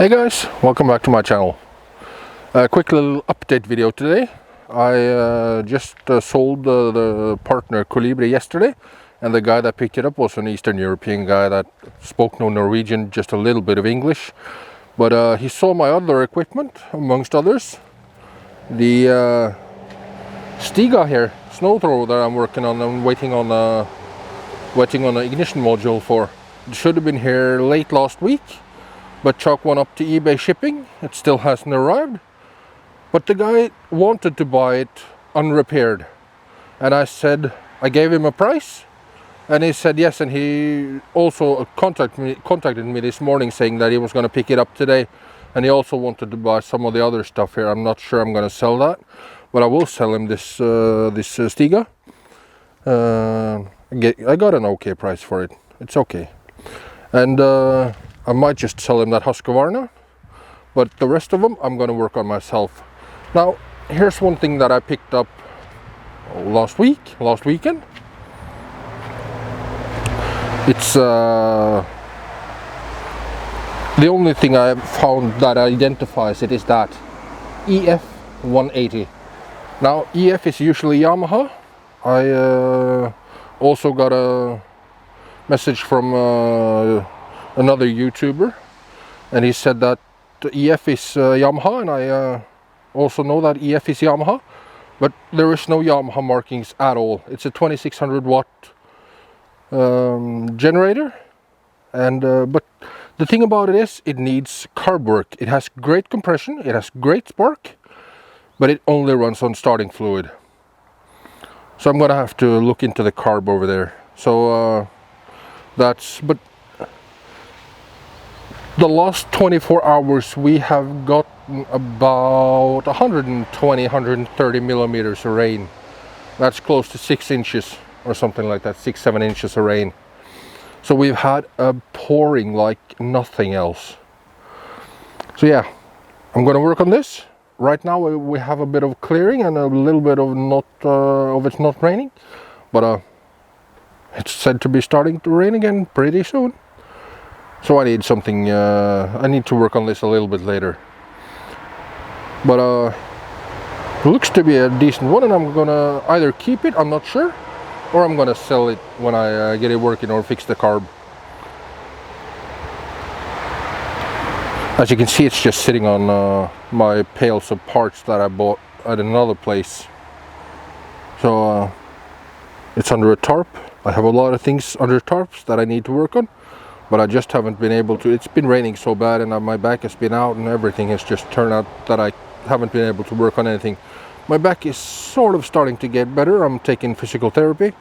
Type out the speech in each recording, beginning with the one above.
Hey guys, welcome back to my channel. A quick little update video today. I just sold the partner Colibri yesterday, and the guy that picked it up was an Eastern European guy that spoke no Norwegian, just a little bit of English. But he saw my other equipment, amongst others. The Stiga here, snow thrower that I'm working on and waiting on an ignition module for. It should have been here late last week. But chalked one up to eBay shipping. It still hasn't arrived. But the guy wanted to buy it unrepaired. And I gave him a price. And he said yes, and he also contacted me this morning saying that he was going to pick it up today. And he also wanted to buy some of the other stuff here. I'm not sure I'm going to sell that. But I will sell him this Stiga. I got an okay price for it. It's okay. And I might just sell him that Husqvarna, but the rest of them I'm going to work on myself. Now, here's one thing that I picked up last weekend. It's the only thing I found that identifies it is that EF 180. Now, EF is usually Yamaha. I also got a message from another YouTuber, and he said that the EF is Yamaha, and I also know that EF is Yamaha, but there is no Yamaha markings at all. It's a 2600 watt generator, and but the thing about it is it needs carb work. It has great compression, it has great spark, but it only runs on starting fluid. So I'm gonna have to look into the carb over there. So but the last 24 hours we have gotten about 130 millimeters of rain. That's close to 6 inches or something like that, 6-7 inches of rain. So we've had a pouring like nothing else. So yeah, I'm gonna work on this. Right now we have a bit of clearing and a little bit of it's not raining, but it's said to be starting to rain again pretty soon. So I need something, I need to work on this a little bit later. But it looks to be a decent one, and I'm gonna either keep it, I'm not sure, or I'm gonna sell it when I get it working or fix the carb. As you can see, it's just sitting on my pails of parts that I bought at another place. So it's under a tarp. I have a lot of things under tarps that I need to work on. But I just haven't been able to. It's been raining so bad, and my back has been out, and everything has just turned out that I haven't been able to work on anything. My back is sort of starting to get better. I'm taking physical therapy,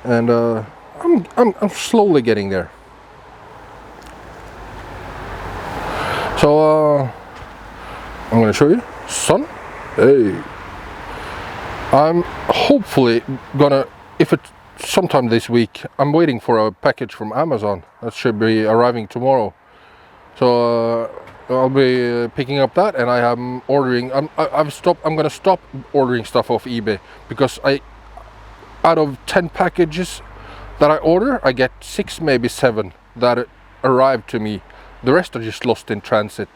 and I'm slowly getting there. So I'm going to show you, son. Hey, I'm hopefully gonna, if it. Sometime this week, I'm waiting for a package from Amazon that should be arriving tomorrow. So I'll be picking up that, and I am ordering. I'm gonna stop ordering stuff off eBay, because out of 10 packages that I order, I get 6, maybe 7 that arrive to me. The rest are just lost in transit.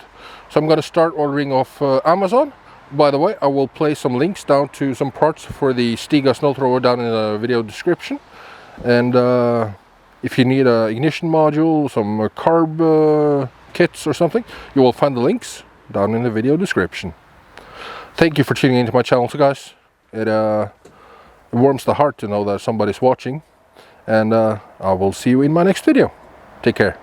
So I'm gonna start ordering off Amazon. By the way, I will place some links down to some parts for the Stiga snow thrower down in the video description. And if you need an ignition module, some carb kits or something, you will find the links down in the video description. Thank you for tuning into my channel, guys. It warms the heart to know that somebody's watching. And I will see you in my next video. Take care.